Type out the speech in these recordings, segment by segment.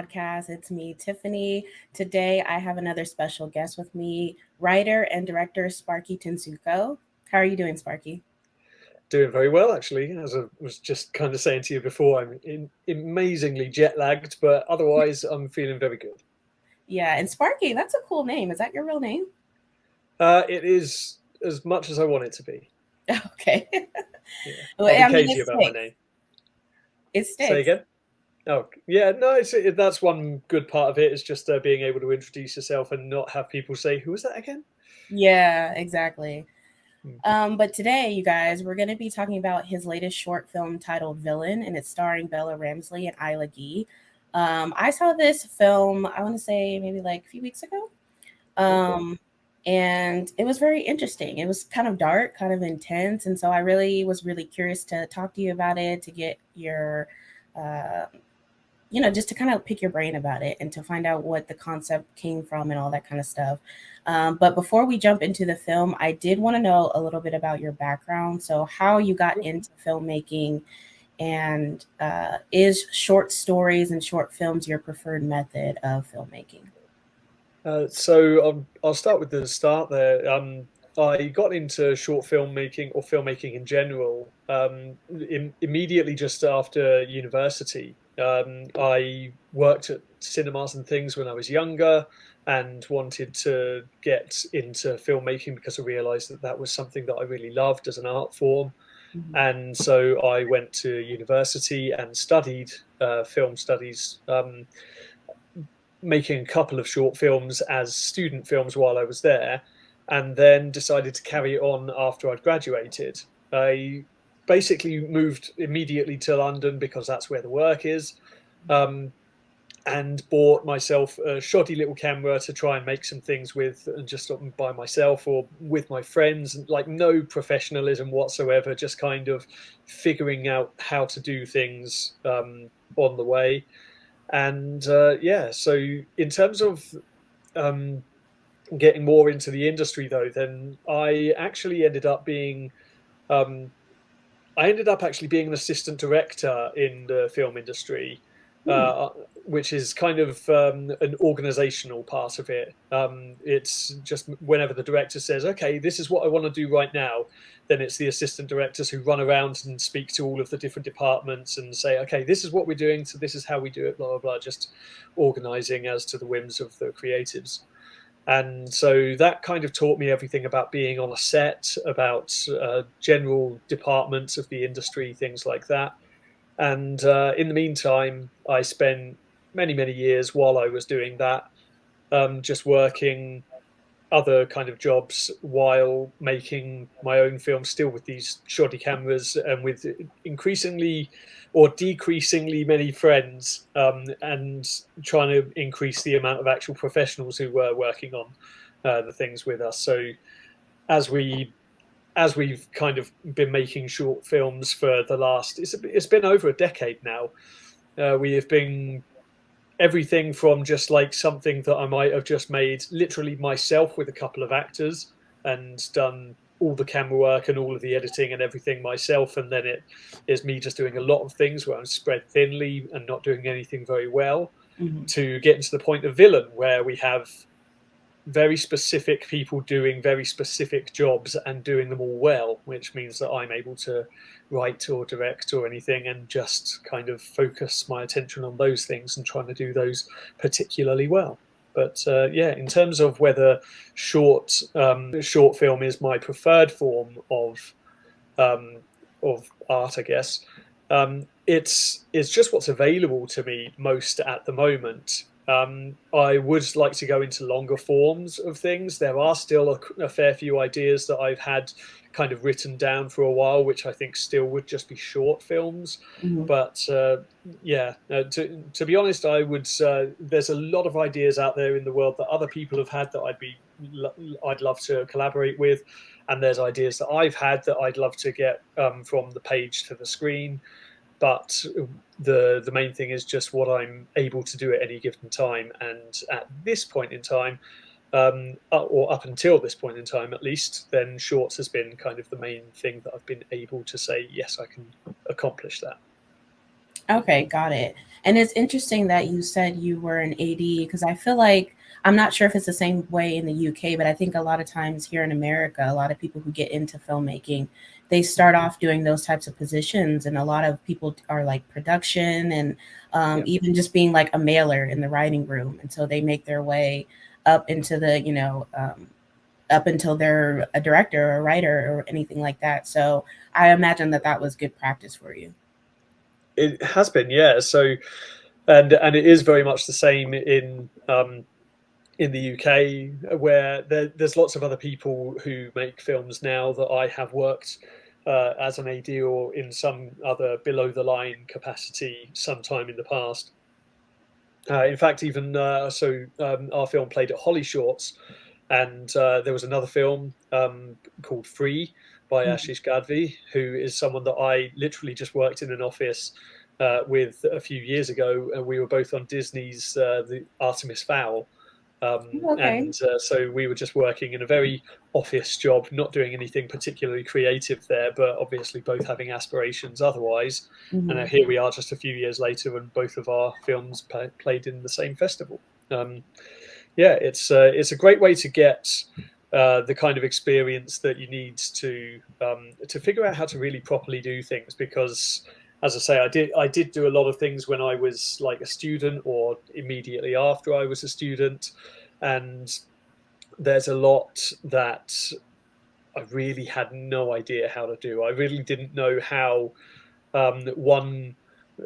podcast. It's me, Tiffany. Today I have another special guest with me, writer and director Sparky Tehnsuko. How are you doing, Sparky? Doing very well, actually. As I was just kind of saying to you before, amazingly jet lagged, but otherwise, I'm feeling very good. Yeah, and Sparky, that's a cool name. Is that your real name? It is as much as I want it to be. Okay. Yeah, Well, I'll be I mean, cagey it about my sticks. name. It Say sticks. again? Oh, yeah, no, that's one good part of it is just being able to introduce yourself and not have people say, "Who was that again?" Yeah, exactly. Hmm. But today, you guys, we're going to be talking about his latest short film titled Villain, and it's starring Bella Ramsey and Isla Gee. I saw this film, I want to say maybe like a few weeks ago. Okay. Um, and it was very interesting. It was kind of dark, kind of intense, and so I really was really curious to talk to you about it, to get your, uh, just to kind of pick your brain about it and to find out what the concept came from and all that kind of stuff. But before we jump into the film, I did want to know a little bit about your background. So, how you got Sure. into filmmaking, and is short stories and short films your preferred method of filmmaking? So I'll start with the start there. I got into short filmmaking or filmmaking in general immediately just after university. I worked at cinemas and things when I was younger and wanted to get into filmmaking because I realized that that was something that I really loved as an art form. Mhm. And so I went to university and studied film studies. Making a couple of short films as student films while I was there, and then decided to carry it on after I'd graduated. I basically moved immediately to London because that's where the work is, um, and bought myself a shoddy little camera to try and make some things with, and just by myself or with my friends, and like no professionalism whatsoever, just kind of figuring out how to do things on the way. And yeah, so in terms of um, getting more into the industry, though, then um, I ended up actually being an assistant director in the film industry, Hmm. uh, which is kind of an organizational part of it. It's just whenever the director says, "Okay, this is what I want to do right now," then it's the assistant directors who run around and speak to all of the different departments and say, "Okay, this is what we're doing, so this is how we do it," blah blah blah, just organizing as to the whims of the creatives. And so that kind of taught me everything about being on a set, about general departments of the industry, things like that. And in the meantime, I spent many years while I was doing that, just working other kind of jobs while making my own films, still with these shoddy cameras and with increasingly or decreasingly many friends, and trying to increase the amount of actual professionals who were working on the things with us. So as we as we've kind of been making short films for the last, it's been over a decade now. We have been everything from just like something that I might have just made literally myself with a couple of actors and done all the camera work and all of the editing and everything myself, and then it is me just doing a lot of things where I'm spread thinly and not doing anything very well, Hmm. to getting to the point of Villain where we have very specific people doing very specific jobs and doing them all well, which means that I'm able to write or direct or anything and just kind of focus my attention on those things and trying to do those particularly well. But yeah, in terms of whether short film is my preferred form um, of art, I guess it's just what's available to me most at the moment. I would like to go into longer forms of things. There are still a fair few ideas that I've had kind of written down for a while, which I think still would just be short films. Hmm. But yeah, to be honest, I would. There's a lot of ideas out there in the world that other people have had that I'd love to collaborate with, and there's ideas that I've had that I'd love to get from the page to the screen. But the main thing is just what I'm able to do at any given time. And at this point in time, or up until this point in time at least, then shorts has been kind of the main thing that I've been able to say, yes, I can accomplish that. Okay, got it. And it's interesting that you said you were an AD because I feel like I'm not sure if it's the same way in the UK, but I think a lot of times here in America, a lot of people who get into filmmaking, they start off doing those types of positions, and a lot of people are like production and Yeah. even just being like a mailer in the writing room, and so they make their way up into the up until they're a director or a writer or anything like that. So I imagine that that was good practice for you. It has been, yeah. So, and it is very much the same in the UK, where there's lots of other people who make films now that I have worked as an AD or in some other below the line capacity sometime in the past. In fact, even our film played at HollyShorts, and there was another film called Free by Mhm. Ashish Gadvi, who is someone that I literally just worked in an office with a few years ago, and we were both on Disney's The Artemis Fowl. Okay. So we were just working in a very office job, not doing anything particularly creative there, but obviously both having aspirations otherwise. And Mhm. here we are just a few years later, and both of our films played in the same festival. Yeah, it's a great way to get the kind of experience that you need to figure out how to really properly do things. Because, as I say, I did do a lot of things when I was like a student or immediately after I was a student, and there's a lot that I really had no idea how to do. I really didn't know how one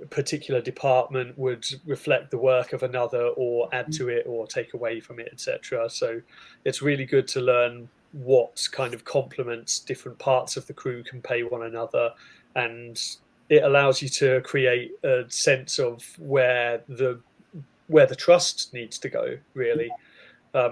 particular department would reflect the work of another or add to it or take away from it, etc. So it's really good to learn what kind of complements different parts of the crew can pay one another, and it allows you to create a sense of where the trust needs to go, really,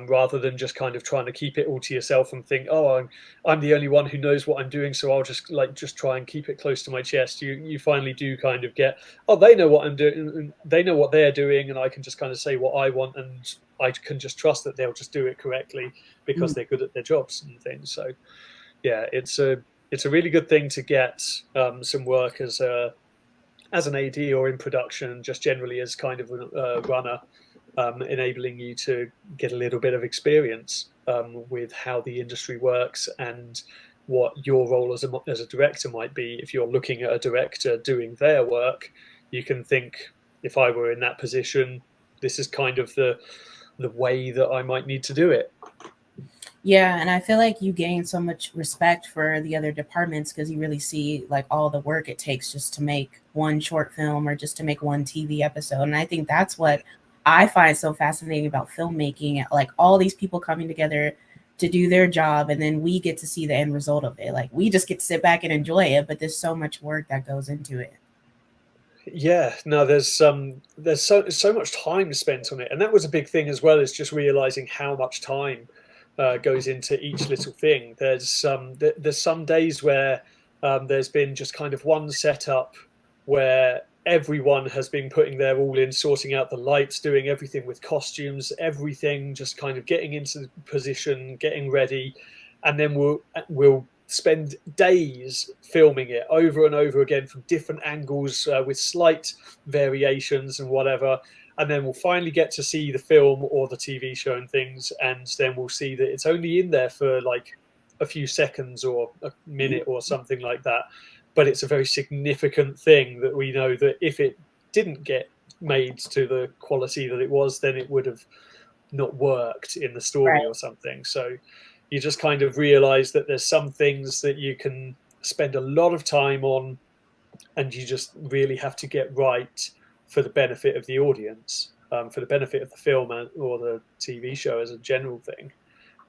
rather than just kind of trying to keep it all to yourself and think, oh, I'm the only one who knows what I'm doing, so I'll just try and keep it close to my chest. You finally do kind of get, oh, they know what I'm doing, and they know what they're doing, and I can just kind of say what I want, and I can just trust that they'll just do it correctly because Mhm. they're good at their jobs and things. So yeah, it's a really good thing to get some work as an AD or in production, just generally as kind of a runner, enabling you to get a little bit of experience with how the industry works and what your role as a director might be. If you're looking at a director doing their work, you can think, if I were in that position, this is kind of the way that I might need to do it. Yeah, and I feel like you gain so much respect for the other departments because you really see like all the work it takes just to make one short film or just to make one TV episode. And I think that's what I find so fascinating about filmmaking, like all these people coming together to do their job and then we get to see the end result of it. Like we just get to sit back and enjoy it, but there's so much work that goes into it. Yeah, no, there's so much time spent on it, and that was a big thing as well. Is just realizing how much time goes into each little thing. There's some days where there's been just kind of one setup where everyone has been putting their all in, sorting out the lights, doing everything with costumes, everything, just kind of getting into position, getting ready, and then we'll spend days filming it over and over again from different angles with slight variations and whatever. And then we'll finally get to see the film or the TV show and things. And then we'll see that it's only in there for like a few seconds or a minute or something like that. But it's a very significant thing that we know that if it didn't get made to the quality that it was, then it would have not worked in the story Right. or something. So you just kind of realize that there's some things that you can spend a lot of time on, and you just really have to get right for the benefit of the audience, for the benefit of the film or the TV show as a general thing.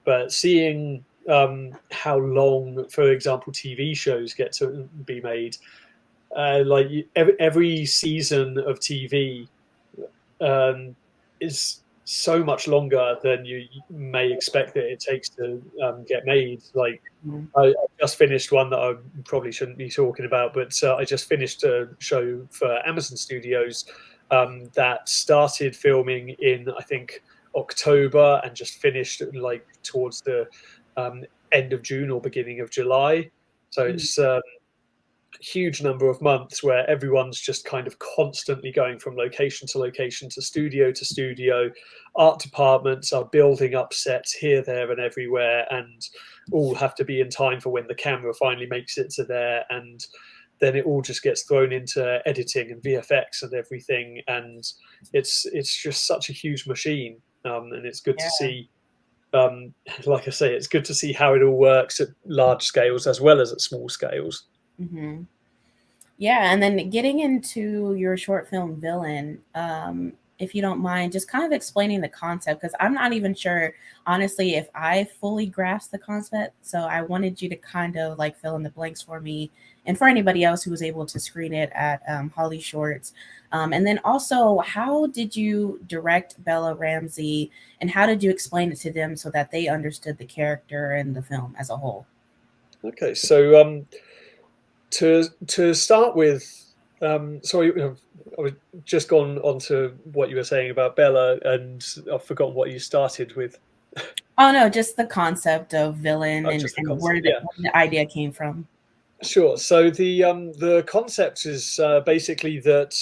But seeing how long, for example, TV shows get to be made, like every season of TV is so much longer than you may expect that it takes to get made. Like Mhm. I just finished one that I probably shouldn't be talking about, but I just finished a show for Amazon Studios that started filming in, I think, October and just finished like towards the um, end of June or beginning of July. So Mhm. huge number of months where everyone's just kind of constantly going from location to location to studio. Art departments are building up sets here, there, and everywhere, and all have to be in time for when the camera finally makes it to there, and then it all just gets thrown into editing and VFX and everything, and it's just such a huge machine, and it's good to Yeah. see. Like I say, it's good to see how it all works at large scales as well as at small scales. Hmm. Yeah, and then getting into your short film Villain, if you don't mind, just kind of explaining the concept, because I'm not even sure, honestly, if I fully grasp the concept. So I wanted you to kind of like fill in the blanks for me and for anybody else who was able to screen it at Holly Shorts. And then also, how did you direct Bella Ramsey, and how did you explain it to them so that they understood the character and the film as a whole? Okay, so to start with, sorry, I was just gone on to what you were saying about Bella, and I've forgotten what you started with. Oh no, just the concept of villain, Oh, and, just the and concept. where Yeah, the idea came from. sure. So the concept is basically that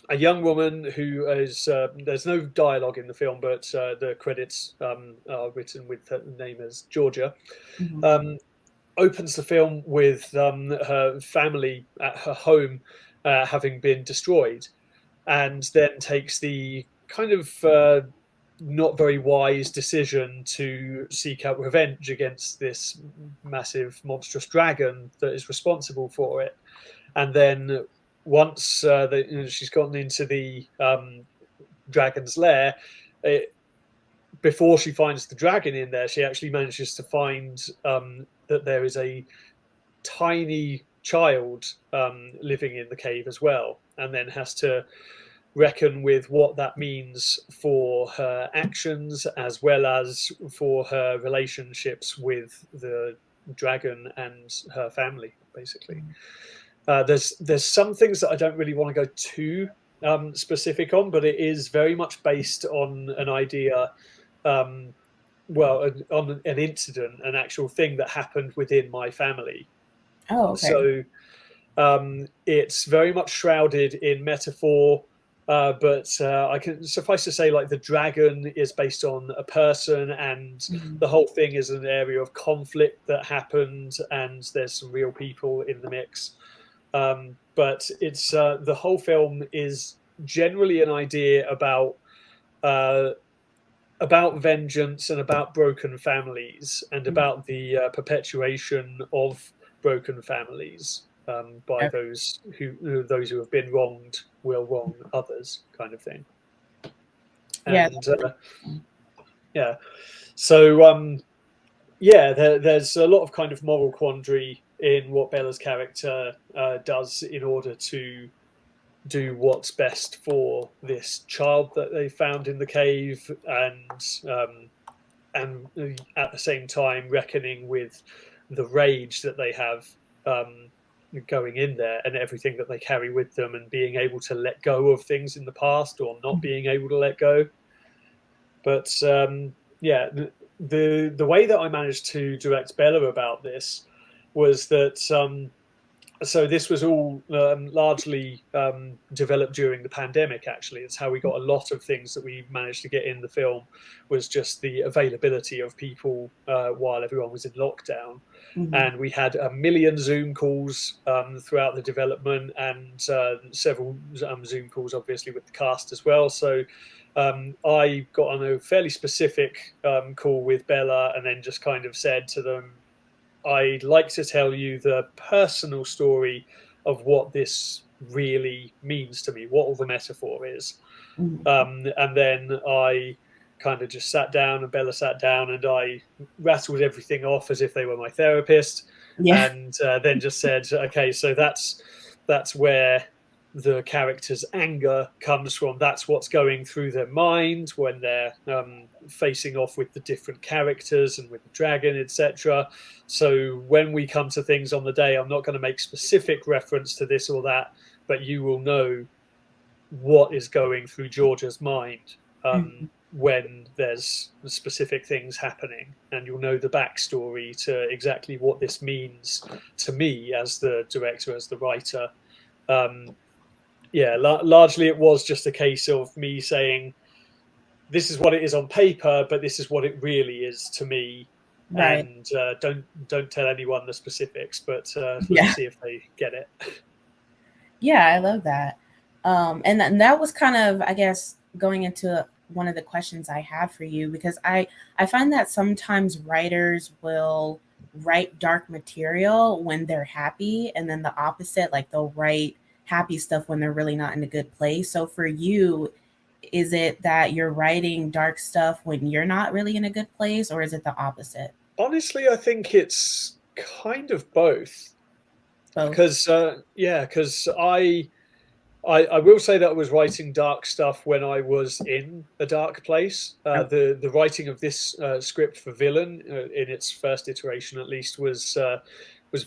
a young woman who is there's no dialogue in the film, but the credits are written with her name as Georgia. Mhm. Um, Opens the film with her family at her home having been destroyed, and then takes the kind of not very wise decision to seek out revenge against this massive monstrous dragon that is responsible for it. And then once she's gotten into the dragon's lair, it, before she finds the dragon in there, she actually manages to find that there is a tiny child living in the cave as well, and then has to reckon with what that means for her actions as well as for her relationships with the dragon and her family, basically. There's some things that I don't really want to go too specific on, but it is very much based on an idea, um, well, on an incident, an actual thing that happened within my family. Oh, okay. So it's very much shrouded in metaphor, but I can suffice to say, like, the dragon is based on a person, and Mhm. the whole thing is an area of conflict that happened, and there's some real people in the mix. But it's the whole film is generally an idea uh, about vengeance and about broken families and Mhm. about the perpetuation of broken families by Okay. those who have been wronged will wrong others, kind of thing. Yeah. And yeah, so yeah, there's a lot of kind of moral quandary in what Bella's character does in order to do what's best for this child that they found in the cave, and at the same time reckoning with the rage that they have um, going in there and everything that they carry with them, and being able to let go of things in the past or not Mhm. being able to let go. But yeah, the way that I managed to direct Bella about this was that so this was all largely developed during the pandemic. Actually, it's how we got a lot of things that we managed to get in the film, was just the availability of people while everyone was in lockdown. Mhm. And we had a million Zoom calls throughout the development, and several Zoom calls obviously with the cast as well. So I got on a fairly specific call with Bella, and then just kind of said to them, I'd like to tell you the personal story of what this really means to me, what all the metaphor is. Mhm. And then I kind of just sat down, and Bella sat down, and I rattled everything off as if they were my therapist, Yeah. and then just said, okay, so that's where the character's anger comes from. That's what's going through their mind when they're facing off with the different characters and with the dragon, etc. So when we come to things on the day, I'm not going to make specific reference to this or that, but you will know what is going through Georgia's mind. Mhm. when there's specific things happening, and you'll know the backstory to exactly what this means to me as the director, as the writer. Um, yeah, largely it was just a case of me saying, this is what it is on paper, but this is what it really is to me. Right. And don't tell anyone the specifics, but let's Yeah. see if they get it. Yeah, I love that. And that was kind of, I guess, going into one of the questions I had for you, because I find that sometimes writers will write dark material when they're happy, and then the opposite, like they'll write happy stuff when they're really not in a good place. So for you, is it that you're writing dark stuff when you're not really in a good place, or is it the opposite? Honestly, I think it's kind of both. Both. Because yeah, because I will say that I was writing dark stuff when I was in a dark place. The writing of this script for Villain, in its first iteration at least, was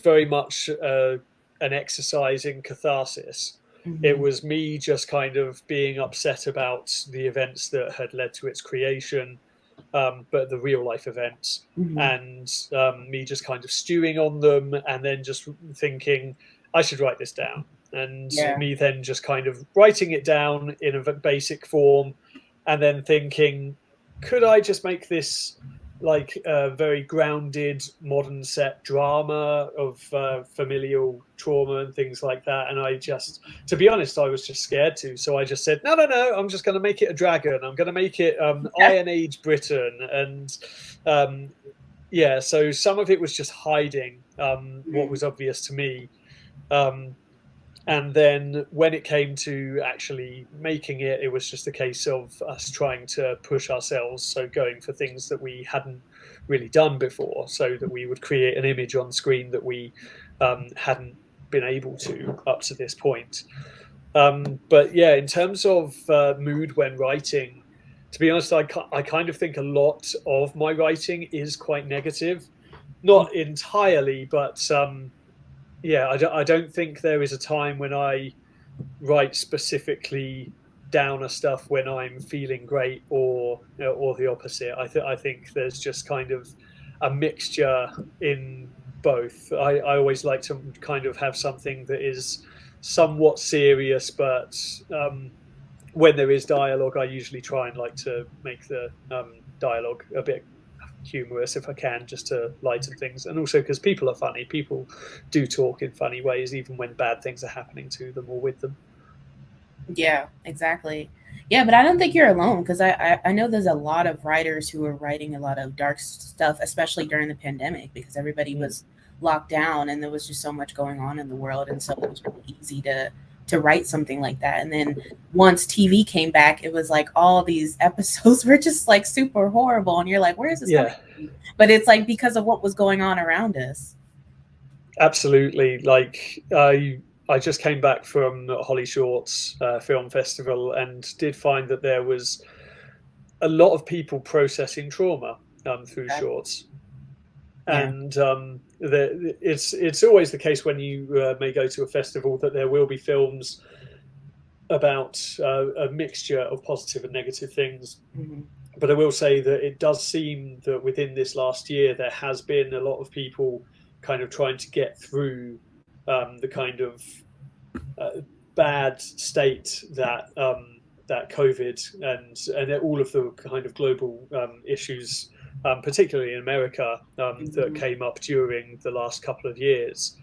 very much an exercise in catharsis. It Mm-hmm. was me just kind of being upset about the events that had led to its creation, but the real life events, Mm-hmm. and me just kind of stewing on them, and then just thinking I should write this down, and Yeah. me then just kind of writing it down in a basic form, and then thinking, could I just make this like a very grounded modern set drama of familial trauma and things like that? And I just, to be honest, I was just scared to, so I just said, no, no, no, I'm just going to make it a dragon, I'm going to make it Iron Age Britain. And yeah, so some of it was just hiding what Mhm. was obvious to me, um, and then when it came to actually making it, it was just a case of us trying to push ourselves, so going for things that we hadn't really done before, so that we would create an image on screen that we hadn't been able to up to this point. But yeah, in terms of mood when writing, to be honest, I kind of think a lot of my writing is quite negative. Not entirely, but yeah, I don't think there is a time when I write specifically downer stuff when I'm feeling great, or or the opposite. I think there's just kind of a mixture in both. I always like to kind of have something that is somewhat serious, but when there is dialogue, I usually try and like to make the dialogue a bit humorous if I can, just to lighten things, and also because people are funny. People do talk in funny ways, even when bad things are happening to them or with them. Yeah, exactly. Yeah, but I don't think you're alone, because I know there's a lot of writers who are writing a lot of dark stuff, especially during the pandemic, because everybody Mm. was locked down and there was just so much going on in the world, and so it was really easy to write something like that. And then once TV came back, it was like all these episodes were just like super horrible, and you're like, where is this coming Yeah, from? But it's like because of what was going on around us. absolutely. Like I just came back from HollyShorts Film Festival, and did find that there was a lot of people processing trauma through Exactly. shorts. Yeah. And it's always the case when you may go to a festival, that there will be films about a mixture of positive and negative things. Hmm. But I will say that it does seem that within this last year, there has been a lot of people kind of trying to get through the kind of uh, bad state that that COVID and all of the kind of global issues, particularly in America, that Hmm. came up during the last couple of years.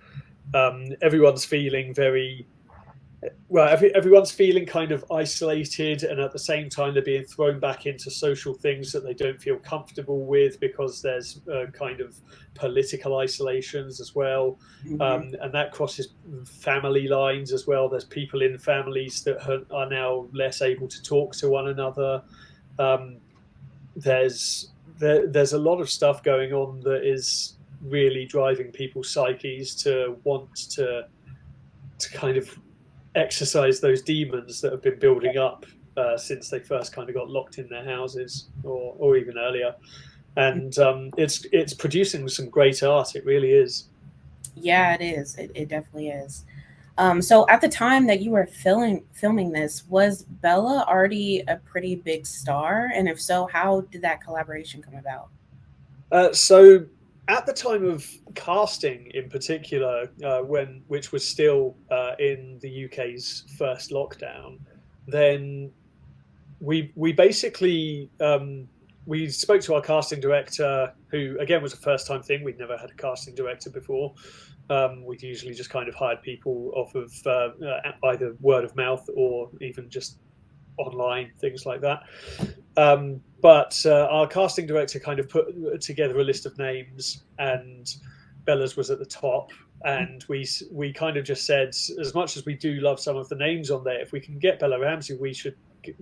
Everyone's feeling very well, everyone's feeling kind of isolated, and at the same time they're being thrown back into social things that they don't feel comfortable with, because there's kind of political isolations as well, Hmm. and that crosses family lines as well. There's people in families that are now less able to talk to one another. um, there's a lot of stuff going on that is really driving people's psyches to want to kind of exercise those demons that have been building up since they first kind of got locked in their houses, or even earlier. And it's producing some great art. It really is. Yeah, it is. It definitely is. So at the time that you were filming this, was Bella already a pretty big star? And if so, how did that collaboration come about? So at the time of casting, in particular, which was still in the UK's first lockdown, then we basically we spoke to our casting director, who again was a first time thing. We'd never had a casting director before. We'd usually just kind of hired people off of either word of mouth or even just online, things like that. But our casting director kind of put together a list of names, and Bella's was at the top. And we kind of just said, as much as we do love some of the names on there, if we can get Bella Ramsey, we should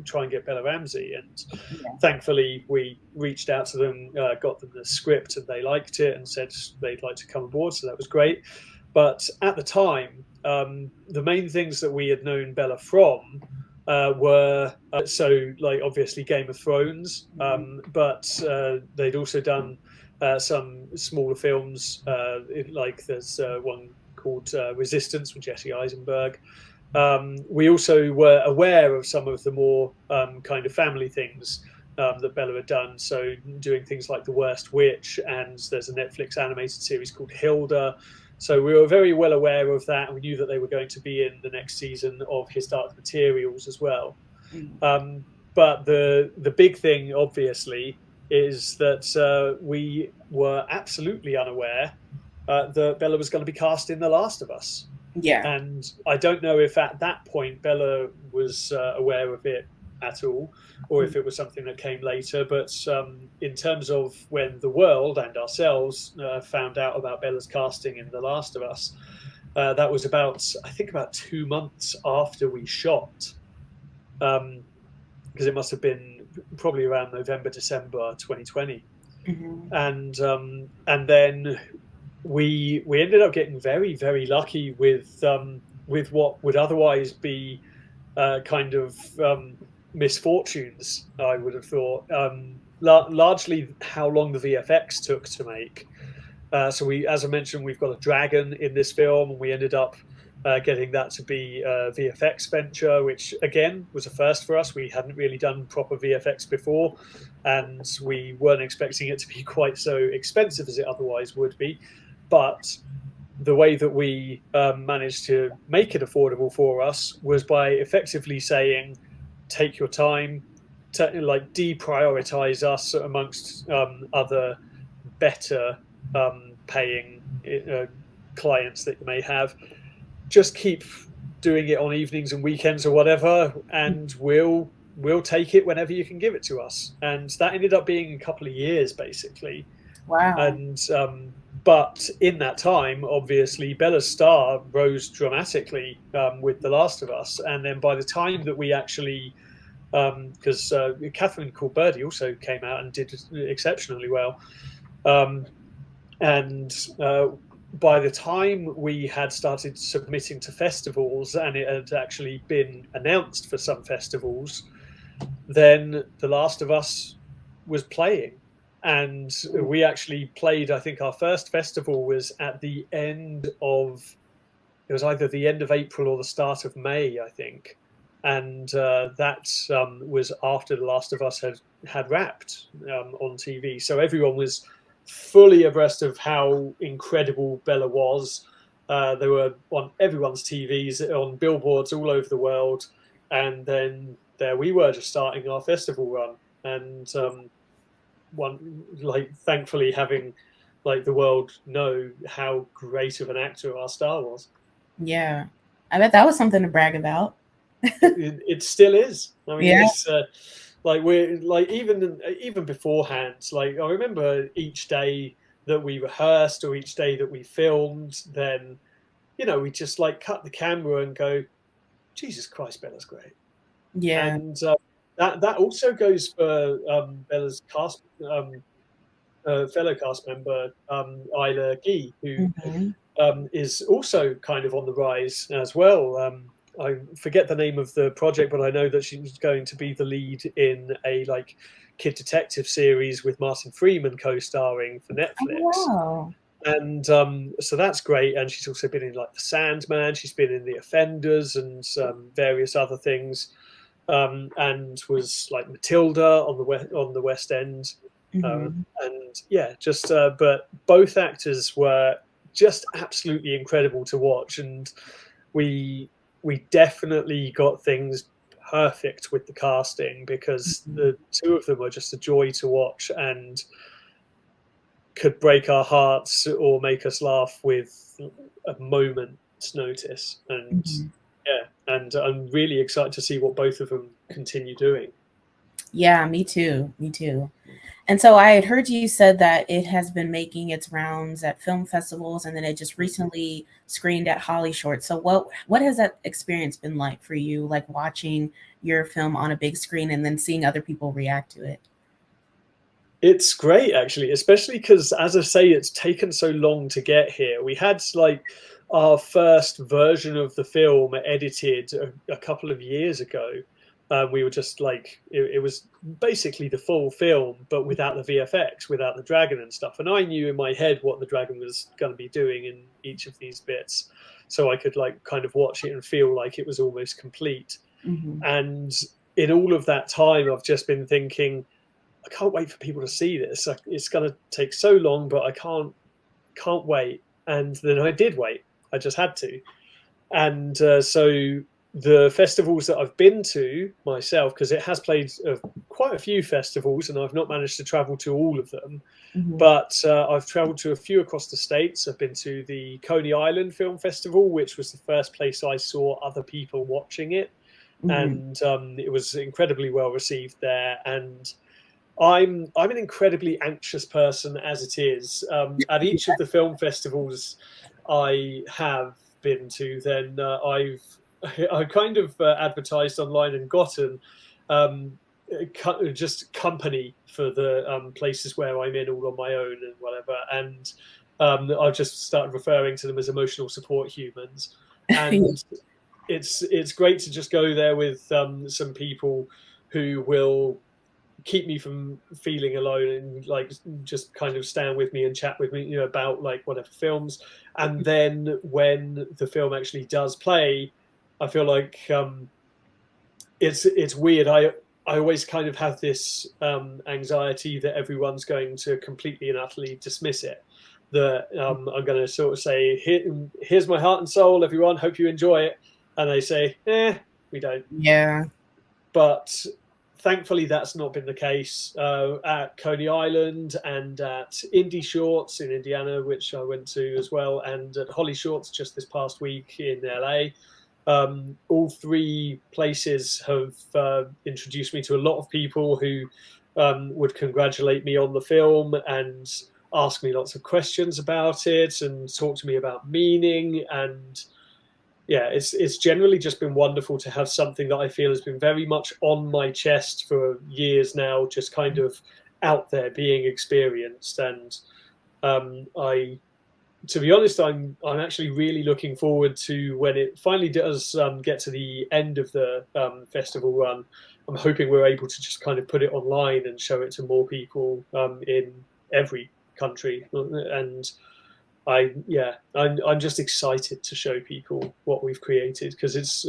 try and get Bella Ramsey. And Yeah. thankfully, we reached out to them, got them the script, and they liked it and said they'd like to come aboard. So that was great. But at the time, the main things that we had known Bella from were so like obviously Game of Thrones, but they'd also done some smaller films, like there's one called Resistance with Jesse Eisenberg. We also were aware of some of the more kind of family things that Bella had done, so doing things like The Worst Witch, and there's a Netflix animated series called Hilda. So we were very well aware of that, and we knew that they were going to be in the next season of His Dark Materials as well. But the big thing, obviously, is that we were absolutely unaware that Bella was going to be cast in The Last of Us. Yeah. And I don't know if at that point Bella was aware of it at all, or if it was something that came later. But in terms of when the world and ourselves found out about Bella's casting in The Last of Us, that was I think about 2 months after we shot, because it must have been probably around November, December 2020. And then we ended up getting very, very lucky with what would otherwise be kind of misfortunes, I would have thought. Largely how long the VFX took to make. So as I mentioned, we've got a dragon in this film, and we ended up getting that to be a VFX venture, which again was a first for us. We hadn't really done proper VFX before, and we weren't expecting it to be quite so expensive as it otherwise would be. But the way that we managed to make it affordable for us was by effectively saying, take your time, like deprioritize us amongst other better paying clients that you may have. Just keep doing it on evenings and weekends or whatever, and we'll take it whenever you can give it to us. And that ended up being a couple of years, basically. Wow. And but in that time, obviously, Bella's star rose dramatically with The Last of Us. And then by the time that we actually, because Catherine Callbirdie also came out and did exceptionally well. And by the time we had started submitting to festivals and it had actually been announced for some festivals, then The Last of Us was playing. And we actually played, I think our first festival was at the end of, it was either the end of April or the start of May, I think. And that was after The Last of Us had wrapped on TV. So everyone was fully abreast of how incredible Bella was. They were on everyone's TVs, on billboards all over the world. And then there we were, just starting our festival run. And thankfully having the world know how great of an actor our star was. Yeah, I bet that was something to brag about. It still is. I mean, Yeah. it's we're even beforehand. I remember each day that we rehearsed or each day that we filmed, then we just cut the camera and go, Jesus Christ, Bella's great. Yeah. And that also goes for Bella's cast fellow cast member Isla Guy, who is also kind of on the rise as well. I forget the name of the project, but I know that she's going to be the lead in a kid detective series with Martin Freeman co-starring for Netflix. Oh, wow. And so that's great. And she's also been in like The Sandman. She's been in The Offenders and various other things, and was like Matilda on the West End. Mm-hmm. And yeah, just but both actors were just absolutely incredible to watch, and we definitely got things perfect with the casting, because Mm-hmm. the two of them are just a joy to watch and could break our hearts or make us laugh with a moment's notice. And Mm-hmm. yeah, and I'm really excited to see what both of them continue doing. Yeah, me too. Me too. And so I had heard you said that it has been making its rounds at film festivals, and then it just recently screened at HollyShorts. So what has that experience been like for you, like watching your film on a big screen and then seeing other people react to it? It's great, actually, especially because, as I say, it's taken so long to get here. We had like our first version of the film edited a couple of years ago. We were just like, it was basically the full film, but without the VFX, without the dragon and stuff. And I knew in my head what the dragon was going to be doing in each of these bits. So I could like kind of watch it and feel like it was almost complete. Mm-hmm. And in all of that time, I've just been thinking, I can't wait for people to see this. It's going to take so long, but I can't wait. And then I did wait. I just had to. And so the festivals that I've been to myself, because it has played quite a few festivals, and I've not managed to travel to all of them, Mm-hmm. but I've traveled to a few across the States. I've been to the Coney Island Film Festival, which was the first place I saw other people watching it. Mm-hmm. And it was incredibly well received there. And I'm an incredibly anxious person as it is. At each of the film festivals I have been to, then I kind of advertised online and gotten just company for the places where I'm in all on my own and whatever. And I've just started referring to them as emotional support humans. And it's great to just go there with some people who will keep me from feeling alone and like just kind of stand with me and chat with me, about like whatever films. And then when the film actually does play, I feel like it's weird. I always kind of have this anxiety that everyone's going to completely and utterly dismiss it. That I'm going to sort of say, here's my heart and soul, everyone. Hope you enjoy it. And they say, we don't. Yeah. But thankfully, that's not been the case at Coney Island and at Indie Shorts in Indiana, which I went to as well, and at HollyShorts just this past week in LA. All three places have introduced me to a lot of people who would congratulate me on the film and ask me lots of questions about it and talk to me about meaning. And yeah, it's generally just been wonderful to have something that I feel has been very much on my chest for years now, just kind of out there being experienced. And I, to be honest, I'm actually really looking forward to when it finally does get to the end of the festival run. I'm hoping we're able to just kind of put it online and show it to more people in every country. And I'm just excited to show people what we've created, because it's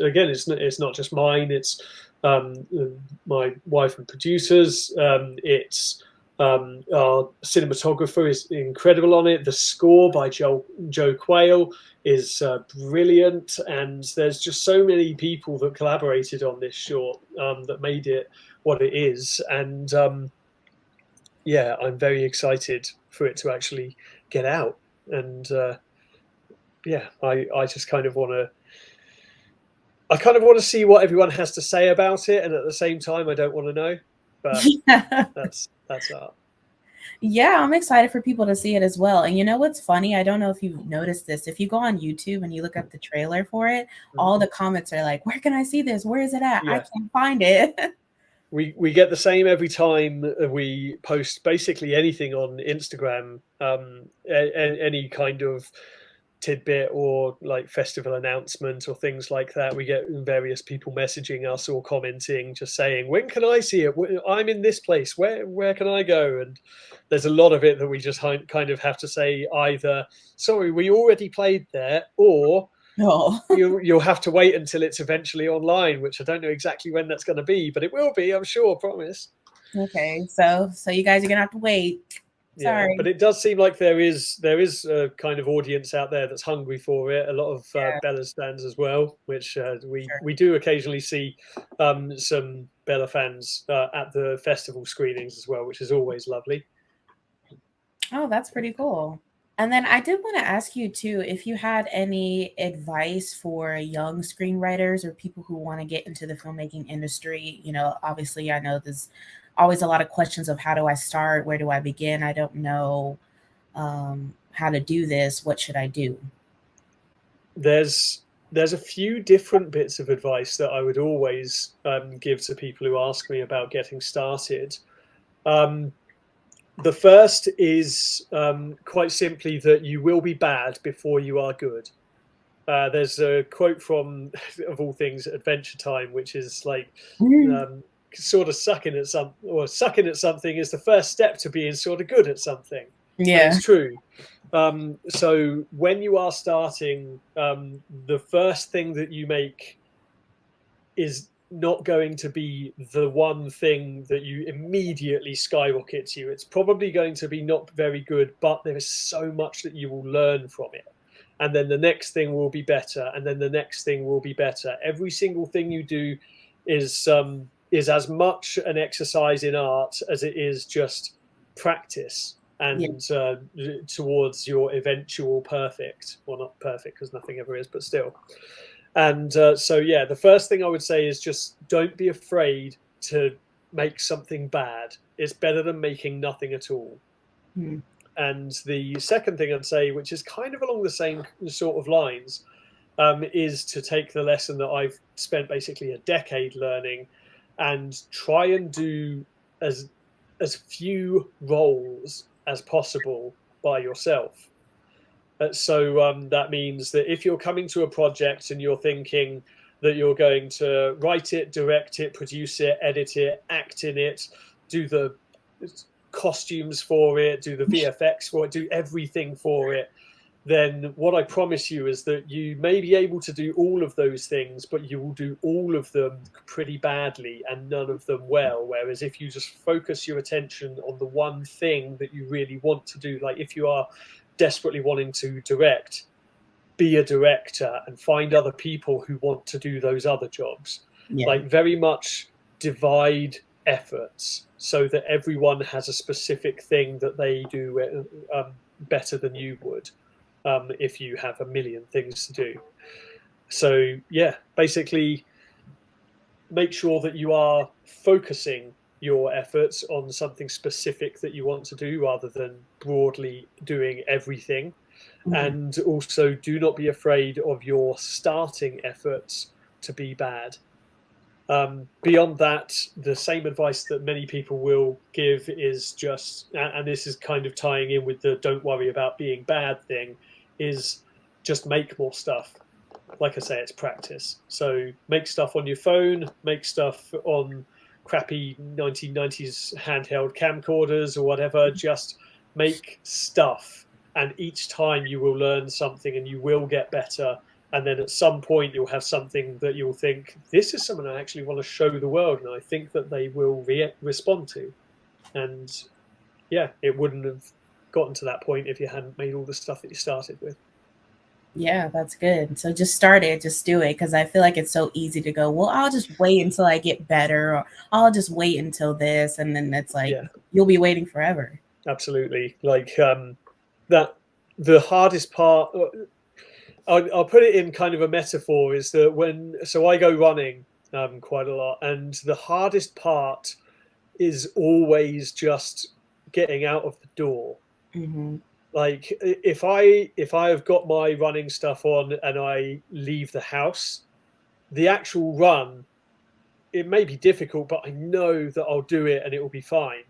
not just mine. It's my wife and producers. It's our cinematographer is incredible on it. The score by Joe Quayle is brilliant, and there's just so many people that collaborated on this short that made it what it is. And yeah, I'm very excited for it to actually get out. And yeah, I just kind of want to. I kind of want to see what everyone has to say about it, and at the same time, I don't want to know. But Yeah. that's art. Yeah, I'm excited for people to see it as well. And you know what's funny? I don't know if you've noticed this. If you go on YouTube and you look up the trailer for it, Mm. all the comments are like, "Where can I see this? Where is it at? I Yeah, can't find it." we get the same every time we post basically anything on Instagram. Any kind of tidbit or like festival announcement or things like that, we get various people messaging us or commenting, just saying, when can I see it? I'm in this place. Where can I go? And there's a lot of it that we just kind of have to say either, sorry, we already played there, or Oh, you'll have to wait until it's eventually online, which I don't know exactly when that's going to be, but it will be, I'm sure, promise. okay. So you guys are gonna have to wait. Yeah, Sorry. but it does seem like there is a kind of audience out there that's hungry for it. A lot of Yeah, Bella stands as well, which sure. we do occasionally see some Bella fans at the festival screenings as well, which is always lovely. Oh, that's pretty cool. And then I did want to ask you too if you had any advice for young screenwriters or people who want to get into the filmmaking industry. You know, obviously, I know there's always a lot of questions of how do I start? Where do I begin? I don't know how to do this. What should I do? There's a few different bits of advice that I would always give to people who ask me about getting started. Um, the first is quite simply that you will be bad before you are good. There's a quote from, of all things, Adventure Time, which is like, Mm. um, sort of sucking at something is the first step to being sort of good at something, and Yeah. it's true. So when you are starting, the first thing that you make is not going to be the one thing that you immediately skyrockets you. It's probably going to be not very good, but there is so much that you will learn from it. And then the next thing will be better, and then the next thing will be better. Every single thing you do is as much an exercise in art as it is just practice Yeah. and towards your eventual perfect. Well, not perfect because nothing ever is, but still. And so, yeah, the first thing I would say is just don't be afraid to make something bad. It's better than making nothing at all. Mm. And the second thing I'd say, which is kind of along the same sort of lines, is to take the lesson that I've spent basically a decade learning and try and do as few roles as possible by yourself. So that means that if you're coming to a project and you're thinking that you're going to write it, direct it, produce it, edit it, act in it, do the costumes for it, do the VFX for it, do everything for it, then what I promise you is that you may be able to do all of those things, but you will do all of them pretty badly and none of them well. Whereas if you just focus your attention on the one thing that you really want to do, like if you are desperately wanting to direct, be a director and find other people who want to do those other jobs. Yeah. Like very much divide efforts so that everyone has a specific thing that they do better than you would if you have a million things to do. So yeah, basically make sure that you are focusing your efforts on something specific that you want to do rather than broadly doing everything. Mhm. And also do not be afraid of your starting efforts to be bad. Beyond that, the same advice that many people will give is just, and this is kind of tying in with the don't worry about being bad thing, is just make more stuff. Like I say, it's practice. So make stuff on your phone, make stuff on crappy 1990s handheld camcorders or whatever. Just make stuff. And each time you will learn something and you will get better. And then at some point you'll have something that you'll think, this is something I actually want to show the world. And I think that they will respond to. And yeah, it wouldn't have gotten to that point if you hadn't made all the stuff that you started with. Yeah, that's good. So just start it, just do it. Cause I feel like it's so easy to go, well, I'll just wait until I get better, or I'll just wait until this. And then it's like, Yeah, you'll be waiting forever. absolutely. Like that, the hardest part, I'll put it in kind of a metaphor, is that so I go running quite a lot, and the hardest part is always just getting out of the door. Mm-hmm. Like if I have got my running stuff on and I leave the house, the actual run, it may be difficult, but I know that I'll do it and it will be fine.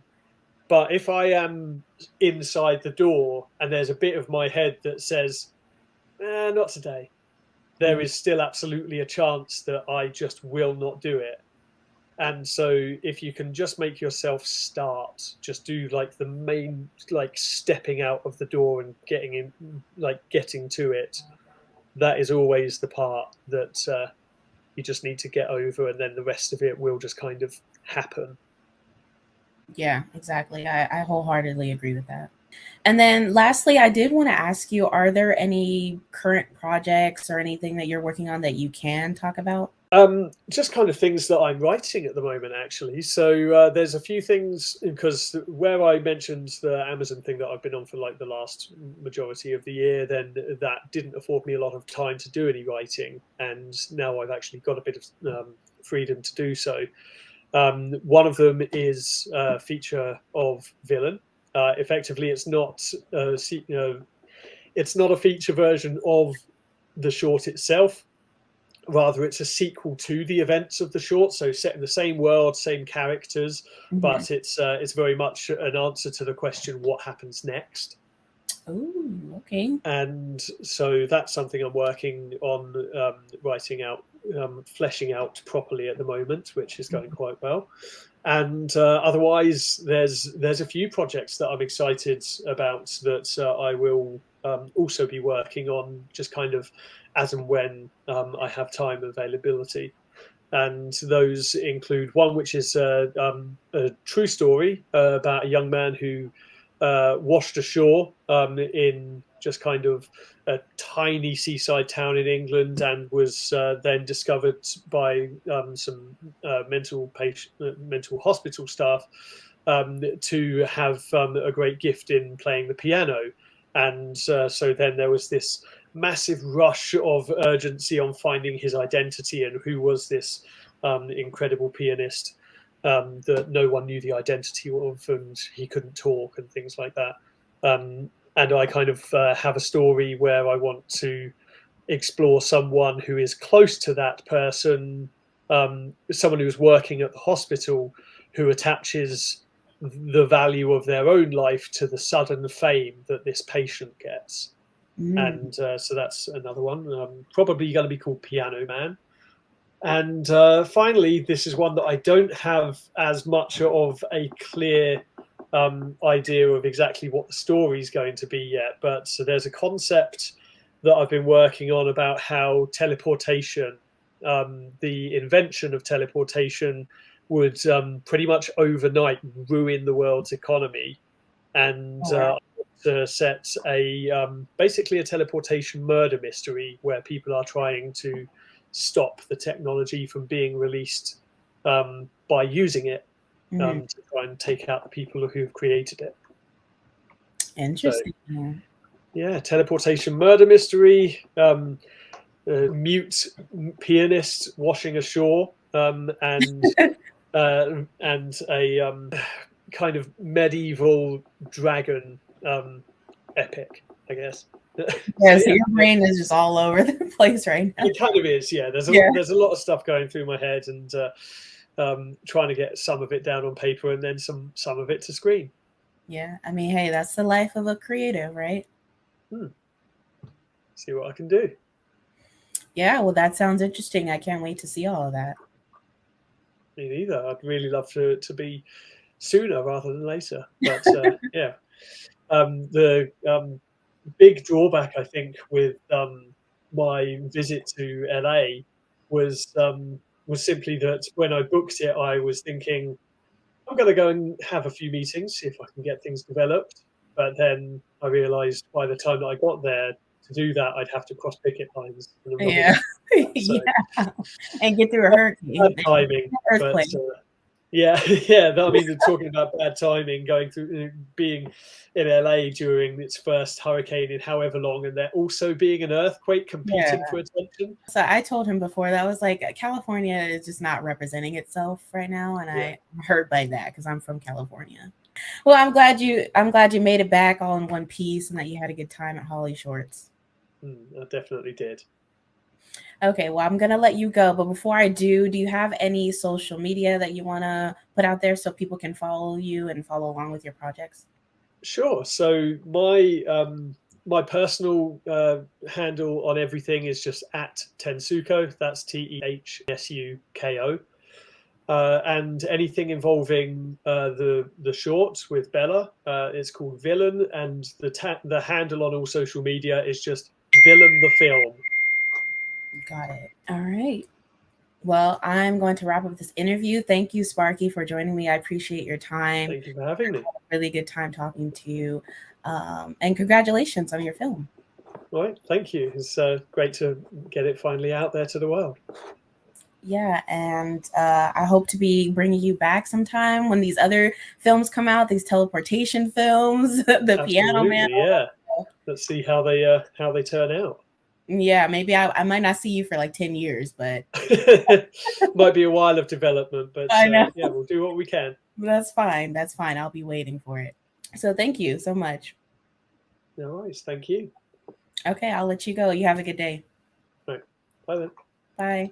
But if I am inside the door and there's a bit of my head that says, not today. There is still absolutely a chance that I just will not do it. And so if you can just make yourself start, just do like the main, like stepping out of the door and getting in, like getting to it, that is always the part that you just need to get over, and then the rest of it will just kind of happen. Yeah, exactly. I wholeheartedly agree with that. And then lastly, I did want to ask you, are there any current projects or anything that you're working on that you can talk about? Just kind of things that I'm writing at the moment, actually. So there's a few things, because where I mentioned the Amazon thing that I've been on for like the last majority of the year, then that didn't afford me a lot of time to do any writing, and now I've actually got a bit of freedom to do so. One of them is a feature of Villian. Effectively, it's not it's not a feature version of the short itself. Rather, it's a sequel to the events of the short, so set in the same world, same characters, but it's very much an answer to the question, what happens next? Oh, okay. And so that's something I'm working on, writing out, fleshing out properly at the moment, which is going quite well. And otherwise, there's a few projects that I'm excited about that I will also be working on, just kind of as and when I have time availability. And those include one which is a true story about a young man who washed ashore in just kind of a tiny seaside town in England, and was then discovered by some mental hospital staff to have a great gift in playing the piano. And so then there was this massive rush of urgency on finding his identity and who was this incredible pianist that no one knew the identity of, and he couldn't talk and things like that. And I kind of have a story where I want to explore someone who is close to that person, someone who's working at the hospital, who attaches the value of their own life to the sudden fame that this patient gets. And so that's another one, probably going to be called Piano Man. And finally, this is one that I don't have as much of a clear idea of exactly what the story is going to be yet. But so there's a concept that I've been working on about how teleportation, the invention of teleportation, would pretty much overnight ruin the world's economy. And to set a basically a teleportation murder mystery where people are trying to stop the technology from being released by using it to try and take out the people who've created it. Interesting. So, yeah, teleportation murder mystery, mute pianist washing ashore, and a kind of medieval dragon epic, I guess. Yeah, so your brain is just all over the place right now. It kind of is, yeah. There's a lot of stuff going through my head, and trying to get some of it down on paper and then some of it to screen. Yeah, I mean, hey, that's the life of a creative, right? See what I can do. Yeah, well, that sounds interesting. I can't wait to see all of that. Me neither. I'd really love to be sooner rather than later. But yeah, the big drawback, I think, with my visit to LA was simply that when I booked it, I was thinking, I'm going to go and have a few meetings, see if I can get things developed. But then I realized by the time that I got there, to do that, I'd have to cross picket lines. Yeah. So, yeah. And get through a hurricane. Bad timing. Earthquake. But, yeah. I mean, they're talking about bad timing, going through being in LA during its first hurricane in however long, and there also being an earthquake competing for attention. So I told him before that was like California is just not representing itself right now, and I'm hurt by that because I'm from California. Well, I'm glad you made it back all in one piece and that you had a good time at HollyShorts. I definitely did. Okay, well, I'm going to let you go. But before I do you have any social media that you want to put out there so people can follow you and follow along with your projects? Sure. So my My personal handle on everything is just at Tehnsuko. That's Tehnsuko. And anything involving the short with Bella, it's called Villian, and the handle on all social media is just Villian the Film. Got it. All right. Well, I'm going to wrap up this interview. Thank you, Sparky, for joining me. I appreciate your time. Thank you for having me. Really good time talking to you. And congratulations on your film. All right, thank you. It's great to get it finally out there to the world. Yeah, and I hope to be bringing you back sometime when these other films come out, these teleportation films, the Absolutely, Piano Man. Yeah, let's see how they turn out. Yeah, maybe I might not see you for like 10 years, but might be a while of development, but I know. Yeah, we'll do what we can. That's fine. That's fine. I'll be waiting for it. So thank you so much. No worries. Thank you. Okay, I'll let you go. You have a good day. Right. Bye then. Bye.